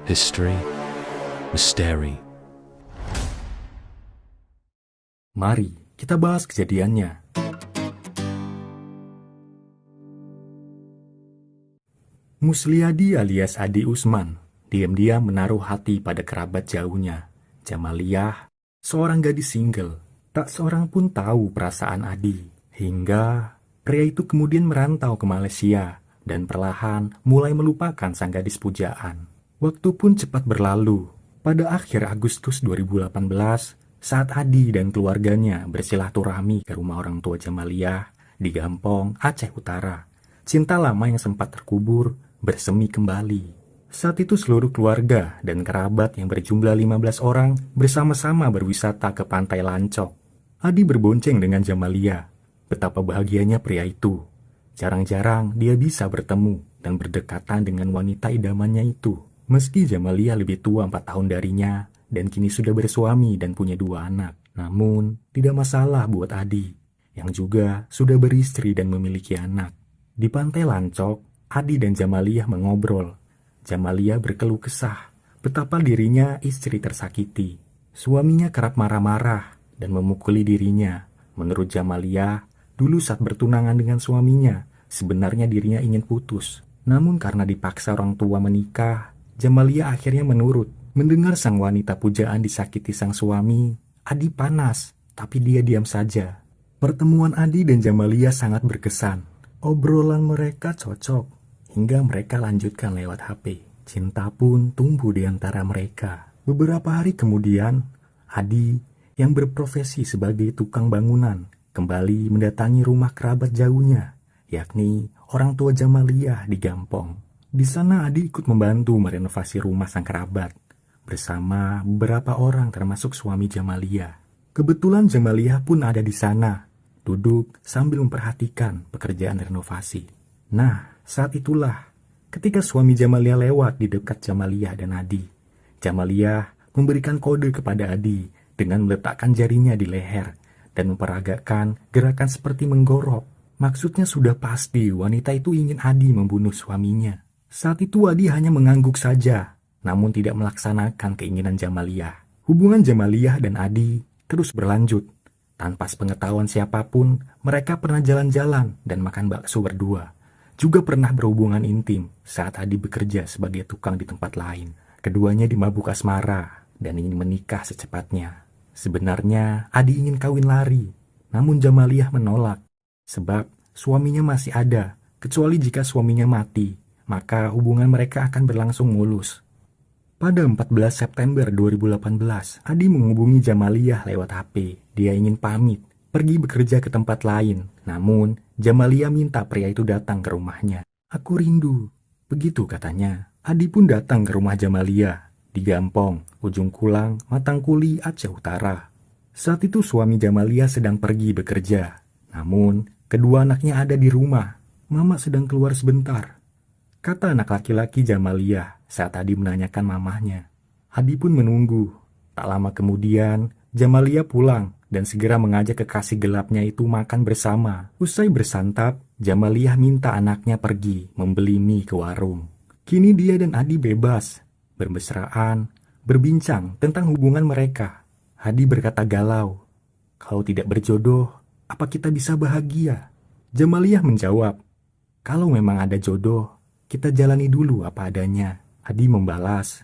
History, Misteri. Mari kita bahas kejadiannya. Musliadi alias Adi Usman diam-diam menaruh hati pada kerabat jauhnya, Jamaliyah, seorang gadis single. Tak seorang pun tahu perasaan Adi, hingga pria itu kemudian merantau ke Malaysia dan perlahan mulai melupakan sang gadis pujaan. Waktu pun cepat berlalu. Pada akhir Agustus 2018, saat Adi dan keluarganya bersilaturahmi ke rumah orang tua Jamaliyah di Gampong, Aceh Utara, cinta lama yang sempat terkubur bersemi kembali. Saat itu seluruh keluarga dan kerabat yang berjumlah 15 orang bersama-sama berwisata ke Pantai Lancok. Adi berbonceng dengan Jamaliyah. Betapa bahagianya pria itu. Jarang-jarang dia bisa bertemu dan berdekatan dengan wanita idamannya itu. Meski Jamaliyah lebih tua 4 tahun darinya dan kini sudah bersuami dan punya 2 anak. Namun, tidak masalah buat Adi, yang juga sudah beristri dan memiliki anak. Di Pantai Lancok, Adi dan Jamaliyah mengobrol. Jamaliyah berkeluh kesah betapa dirinya istri tersakiti. Suaminya kerap marah-marah dan memukuli dirinya. Menurut Jamaliyah, dulu saat bertunangan dengan suaminya, sebenarnya dirinya ingin putus. Namun karena dipaksa orang tua menikah, Jamaliyah akhirnya menurut. Mendengar sang wanita pujaan disakiti sang suami, Adi panas, tapi dia diam saja. Pertemuan Adi dan Jamaliyah sangat berkesan. Obrolan mereka cocok, hingga mereka lanjutkan lewat HP. Cinta pun tumbuh di antara mereka. Beberapa hari kemudian, Adi yang berprofesi sebagai tukang bangunan kembali mendatangi rumah kerabat jauhnya, yakni orang tua Jamaliyah di Gampong. Di sana Adi ikut membantu merenovasi rumah sang kerabat bersama beberapa orang termasuk suami Jamaliyah. Kebetulan Jamaliyah pun ada di sana, duduk sambil memperhatikan pekerjaan renovasi. Nah, saat itulah ketika suami Jamaliyah lewat di dekat Jamaliyah dan Adi. Jamaliyah memberikan kode kepada Adi dengan meletakkan jarinya di leher dan memperagakan gerakan seperti menggorok. Maksudnya sudah pasti wanita itu ingin Adi membunuh suaminya. Saat itu Adi hanya mengangguk saja, namun tidak melaksanakan keinginan Jamaliyah. Hubungan Jamaliyah dan Adi terus berlanjut. Tanpa sepengetahuan siapapun, mereka pernah jalan-jalan dan makan bakso berdua. Juga pernah berhubungan intim saat Adi bekerja sebagai tukang di tempat lain. Keduanya dimabuk asmara dan ingin menikah secepatnya. Sebenarnya Adi ingin kawin lari, namun Jamaliyah menolak. Sebab suaminya masih ada, kecuali jika suaminya mati, maka hubungan mereka akan berlangsung mulus. Pada 14 September 2018, Adi menghubungi Jamaliyah lewat HP. Dia ingin pamit, pergi bekerja ke tempat lain. Namun, Jamaliyah minta pria itu datang ke rumahnya. "Aku rindu," begitu katanya. Adi pun datang ke rumah Jamaliyah di Gampong, Ujung Kulang, Matangkuli, Aceh Utara. Saat itu suami Jamaliyah sedang pergi bekerja. Namun, kedua anaknya ada di rumah. "Mama sedang keluar sebentar," kata anak laki-laki Jamaliyah saat Adi menanyakan mamahnya. Adi pun menunggu. Tak lama kemudian, Jamaliyah pulang dan segera mengajak kekasih gelapnya itu makan bersama. Usai bersantap, Jamaliyah minta anaknya pergi membeli mie ke warung. Kini dia dan Adi bebas, bermesraan, berbincang tentang hubungan mereka. Adi berkata galau, "Kalau tidak berjodoh, apa kita bisa bahagia?" Jamaliyah menjawab, "Kalau memang ada jodoh, kita jalani dulu apa adanya." Adi membalas,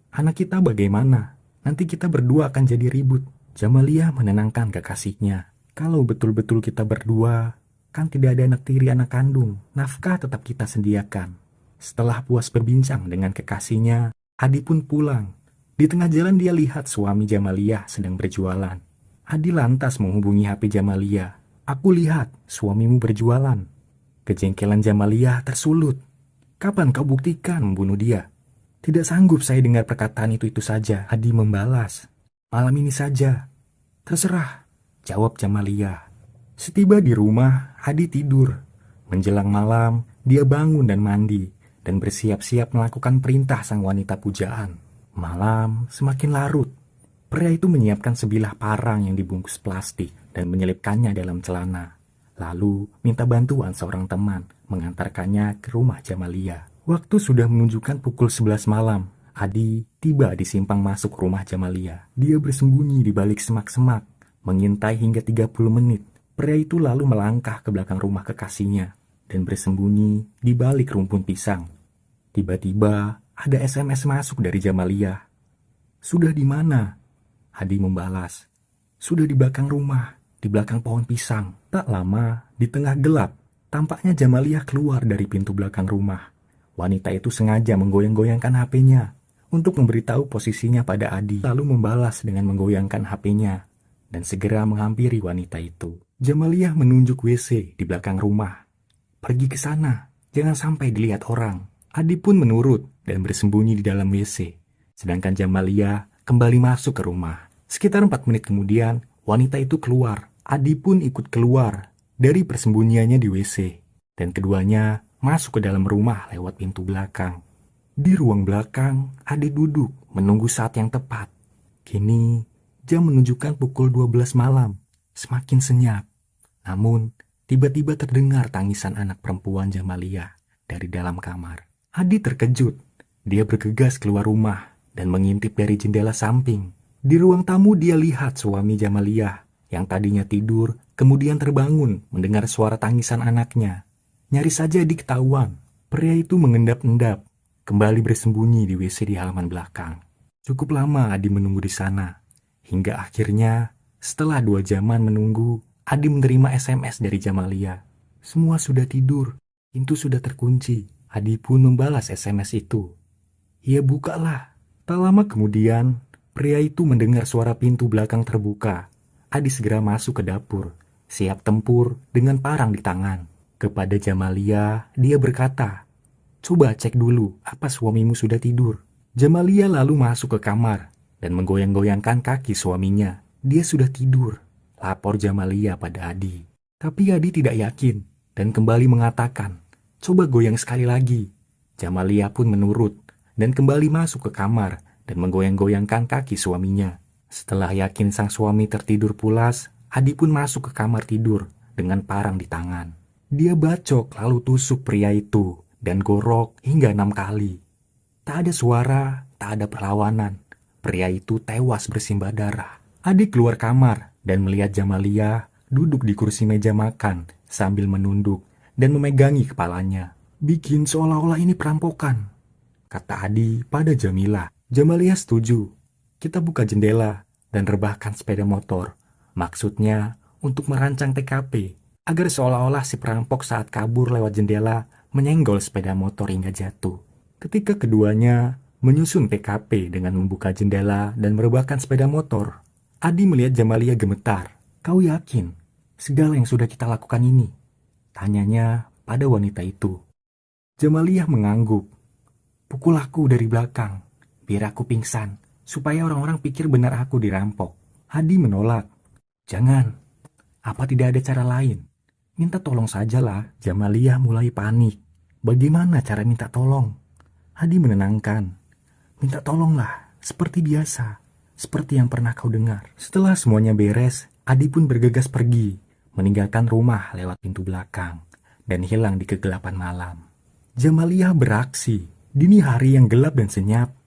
"Anak kita bagaimana? Nanti kita berdua akan jadi ribut." Jamaliyah menenangkan kekasihnya, "Kalau betul-betul kita berdua, kan tidak ada anak tiri anak kandung, nafkah tetap kita sediakan." Setelah puas berbincang dengan kekasihnya, Adi pun pulang. Di tengah jalan dia lihat suami Jamaliyah sedang berjualan. Adi lantas menghubungi HP Jamaliyah. "Aku lihat suamimu berjualan." Kejengkelan Jamaliyah tersulut. "Kapan kau buktikan membunuh dia?" "Tidak sanggup saya dengar perkataan itu saja," Adi membalas. "Malam ini saja." "Terserah," jawab Jamaliyah. Setiba di rumah, Adi tidur. Menjelang malam, dia bangun dan mandi, dan bersiap-siap melakukan perintah sang wanita pujaan. Malam semakin larut. Pria itu menyiapkan sebilah parang yang dibungkus plastik dan menyelipkannya dalam celana. Lalu minta bantuan seorang teman mengantarkannya ke rumah Jamaliyah. Waktu sudah menunjukkan pukul 11 malam. Adi tiba di simpang masuk rumah Jamalia. Dia bersembunyi di balik semak-semak, mengintai hingga 30 menit. Pria itu lalu melangkah ke belakang rumah kekasihnya dan bersembunyi di balik rumpun pisang. Tiba-tiba ada SMS masuk dari Jamalia. "Sudah di mana?" Adi membalas. "Sudah di belakang rumah, di belakang pohon pisang." Tak lama, di tengah gelap, tampaknya Jamalia keluar dari pintu belakang rumah. Wanita itu sengaja menggoyang-goyangkan HP-nya untuk memberitahu posisinya pada Adi, lalu membalas dengan menggoyangkan HP-nya dan segera menghampiri wanita itu. Jamalia menunjuk WC di belakang rumah. "Pergi ke sana, jangan sampai dilihat orang." Adi pun menurut dan bersembunyi di dalam WC, sedangkan Jamalia kembali masuk ke rumah. Sekitar 4 menit kemudian, wanita itu keluar. Adi pun ikut keluar dari persembunyiannya di WC, dan keduanya masuk ke dalam rumah lewat pintu belakang. Di ruang belakang, Adi duduk menunggu saat yang tepat. Kini, jam menunjukkan pukul 12 malam, semakin senyap. Namun, tiba-tiba terdengar tangisan anak perempuan Jamalia dari dalam kamar. Adi terkejut. Dia bergegas keluar rumah dan mengintip dari jendela samping. Di ruang tamu dia lihat suami Jamalia yang tadinya tidur, kemudian terbangun mendengar suara tangisan anaknya. Nyaris saja Adi ketahuan. Pria itu mengendap-endap, kembali bersembunyi di WC di halaman belakang. Cukup lama Adi menunggu di sana. Hingga akhirnya, setelah 2 jaman menunggu, Adi menerima SMS dari Jamalia. "Semua sudah tidur, pintu sudah terkunci." Adi pun membalas SMS itu. "Ya bukalah." Tak lama kemudian, pria itu mendengar suara pintu belakang terbuka. Adi segera masuk ke dapur, siap tempur dengan parang di tangan. Kepada Jamalia, dia berkata, "Coba cek dulu apa suamimu sudah tidur." Jamalia lalu masuk ke kamar dan menggoyang-goyangkan kaki suaminya. "Dia sudah tidur," lapor Jamalia pada Adi. Tapi Adi tidak yakin dan kembali mengatakan, "Coba goyang sekali lagi." Jamalia pun menurut dan kembali masuk ke kamar dan menggoyang-goyangkan kaki suaminya. Setelah yakin sang suami tertidur pulas, Adi pun masuk ke kamar tidur dengan parang di tangan. Dia bacok lalu tusuk pria itu dan gorok hingga 6 kali. Tak ada suara, tak ada perlawanan. Pria itu tewas bersimbah darah. Adi keluar kamar dan melihat Jamalia duduk di kursi meja makan sambil menunduk dan memegangi kepalanya. "Bikin seolah-olah ini perampokan," kata Adi pada Jamila. Jamalia setuju. "Kita buka jendela dan rebahkan sepeda motor. Maksudnya untuk merancang TKP, agar seolah-olah si perampok saat kabur lewat jendela menyenggol sepeda motor hingga jatuh." Ketika keduanya menyusun TKP dengan membuka jendela dan merebahkan sepeda motor, Adi melihat Jamalia gemetar. "Kau yakin segala yang sudah kita lakukan ini?" tanyanya pada wanita itu. Jamalia mengangguk. "Pukul aku dari belakang, biar aku pingsan, supaya orang-orang pikir benar aku dirampok." Adi menolak. "Jangan, apa tidak ada cara lain? Minta tolong sajalah." Jamalia mulai panik. Bagaimana cara minta tolong? Adi menenangkan. "Minta tolonglah, seperti biasa, seperti yang pernah kau dengar." Setelah semuanya beres, Adi pun bergegas pergi, meninggalkan rumah lewat pintu belakang, dan hilang di kegelapan malam. Jamalia beraksi. Dini hari yang gelap dan senyap,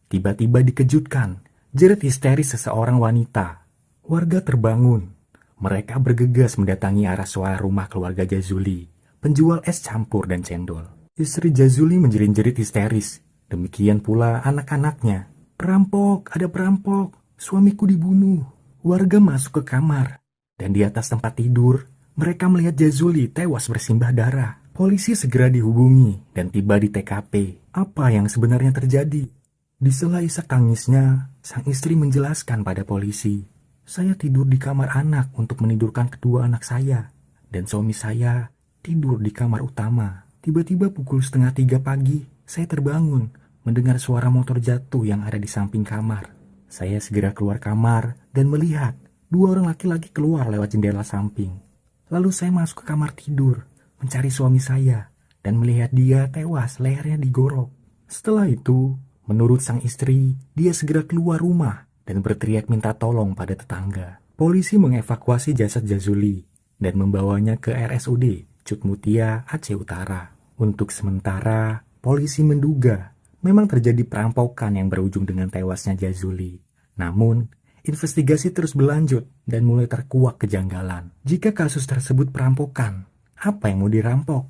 tiba-tiba dikejutkan jerit histeris seseorang wanita. Warga terbangun. Mereka bergegas mendatangi arah suara rumah keluarga Jazuli, penjual es campur dan cendol. Istri Jazuli menjerit-jerit histeris. Demikian pula anak-anaknya. "Perampok, ada perampok, suamiku dibunuh." Warga masuk ke kamar, dan di atas tempat tidur, mereka melihat Jazuli tewas bersimbah darah. Polisi segera dihubungi dan tiba di TKP. Apa yang sebenarnya terjadi? Di sela isak tangisnya, sang istri menjelaskan pada polisi, "Saya tidur di kamar anak untuk menidurkan kedua anak saya, dan suami saya tidur di kamar utama. Tiba-tiba pukul 2:30 pagi, saya terbangun mendengar suara motor jatuh yang ada di samping kamar. Saya segera keluar kamar dan melihat 2 orang laki-laki keluar lewat jendela samping. Lalu saya masuk ke kamar tidur, mencari suami saya, dan melihat dia tewas, lehernya digorok. Setelah itu, menurut sang istri, dia segera keluar rumah dan berteriak minta tolong pada tetangga. Polisi mengevakuasi jasad Jazuli dan membawanya ke RSUD Cutmutia, Aceh Utara. Untuk sementara, polisi menduga Memang terjadi perampokan yang berujung dengan tewasnya Jazuli. Namun, investigasi terus berlanjut dan mulai terkuak kejanggalan. Jika kasus tersebut perampokan, apa yang mau dirampok?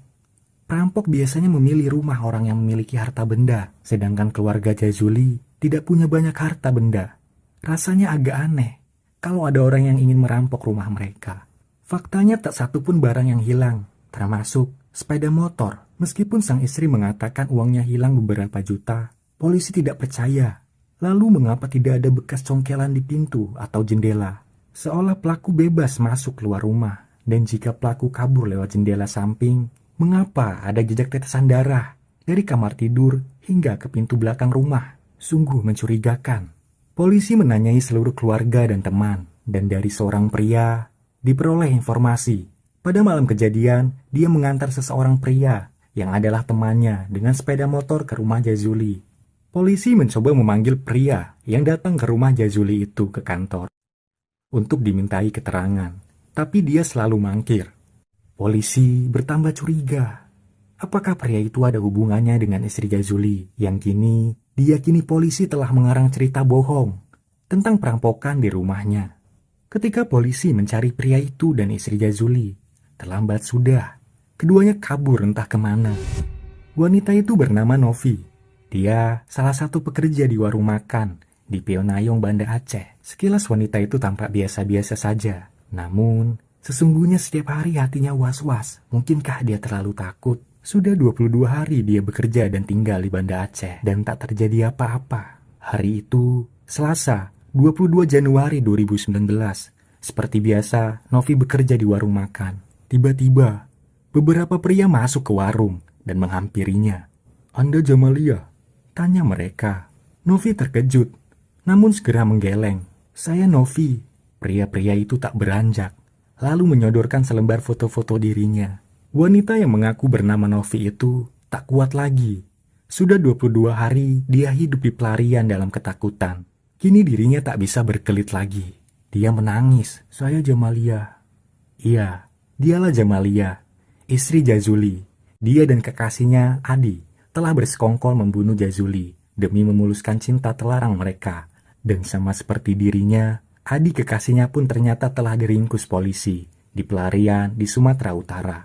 Perampok biasanya memilih rumah orang yang memiliki harta benda, sedangkan keluarga Jazuli tidak punya banyak harta benda. Rasanya agak aneh kalau ada orang yang ingin merampok rumah mereka. Faktanya tak satu pun barang yang hilang, termasuk sepeda motor. Meskipun sang istri mengatakan uangnya hilang beberapa juta, polisi tidak percaya. Lalu mengapa tidak ada bekas congkelan di pintu atau jendela? Seolah pelaku bebas masuk keluar rumah. Dan jika pelaku kabur lewat jendela samping, mengapa ada jejak tetesan darah dari kamar tidur hingga ke pintu belakang rumah? Sungguh mencurigakan. Polisi menanyai seluruh keluarga dan teman, dan dari seorang pria diperoleh informasi. Pada malam kejadian, dia mengantar seseorang pria yang adalah temannya dengan sepeda motor ke rumah Jazuli. Polisi mencoba memanggil pria yang datang ke rumah Jazuli itu ke kantor untuk dimintai keterangan, tapi dia selalu mangkir. Polisi bertambah curiga. Apakah pria itu ada hubungannya dengan istri Jazuli yang kini diyakini polisi telah mengarang cerita bohong tentang perampokan di rumahnya? Ketika polisi mencari pria itu dan istri Jazuli, terlambat sudah. Keduanya kabur entah kemana. Wanita itu bernama Novi. Dia salah satu pekerja di warung makan di Pionayong, Banda Aceh. Sekilas wanita itu tampak biasa-biasa saja. Namun, sesungguhnya setiap hari hatinya was-was. Mungkinkah dia terlalu takut? Sudah 22 hari dia bekerja dan tinggal di Banda Aceh dan tak terjadi apa-apa. Hari itu, Selasa, 22 Januari 2019. Seperti biasa, Novi bekerja di warung makan. Tiba-tiba, beberapa pria masuk ke warung dan menghampirinya. "Anda Jamalia?" tanya mereka. Novi terkejut, namun segera menggeleng. "Saya Novi." Pria-pria itu tak beranjak, lalu menyodorkan selembar foto-foto dirinya. Wanita yang mengaku bernama Novi itu tak kuat lagi. Sudah 22 hari dia hidup di pelarian dalam ketakutan. Kini dirinya tak bisa berkelit lagi. Dia menangis. "Saya Jamalia." Iya, dialah Jamalia, istri Jazuli. Dia dan kekasihnya, Adi, telah bersekongkol membunuh Jazuli demi memuluskan cinta terlarang mereka. Dan sama seperti dirinya, Adi kekasihnya pun ternyata telah diringkus polisi di pelarian di Sumatera Utara.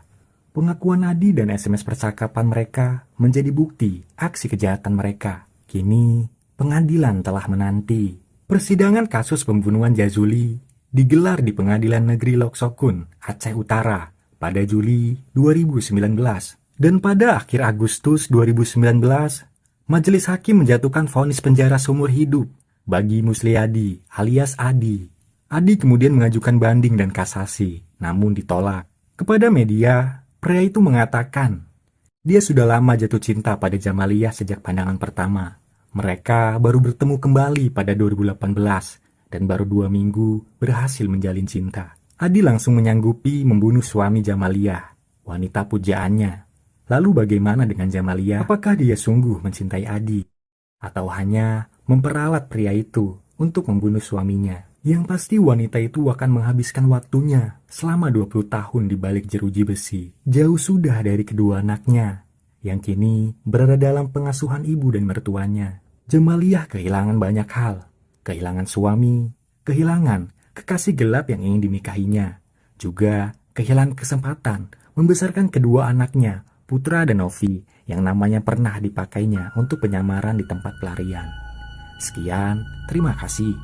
Pengakuan Adi dan SMS percakapan mereka menjadi bukti aksi kejahatan mereka. Kini, pengadilan telah menanti. Persidangan kasus pembunuhan Jazuli digelar di Pengadilan Negeri Lok Sokun, Aceh Utara, pada Juli 2019. Dan pada akhir Agustus 2019, majelis hakim menjatuhkan vonis penjara seumur hidup bagi Musliadi alias Adi. Adi kemudian mengajukan banding dan kasasi, namun ditolak. Kepada media, pria itu mengatakan dia sudah lama jatuh cinta pada Jamalia sejak pandangan pertama. Mereka baru bertemu kembali pada 2018 dan baru 2 minggu berhasil menjalin cinta. Adi langsung menyanggupi membunuh suami Jamalia, wanita pujaannya. Lalu bagaimana dengan Jamalia? Apakah dia sungguh mencintai Adi? Atau hanya memperalat pria itu untuk membunuh suaminya? Yang pasti wanita itu akan menghabiskan waktunya selama 20 tahun di balik jeruji besi. Jauh sudah dari kedua anaknya, yang kini berada dalam pengasuhan ibu dan mertuanya. Jamalia kehilangan banyak hal. Kehilangan suami, kehilangan kekasih gelap yang ingin dinikahinya. Juga kehilangan kesempatan membesarkan kedua anaknya, Putra dan Novi, yang namanya pernah dipakainya untuk penyamaran di tempat pelarian. Sekian, terima kasih.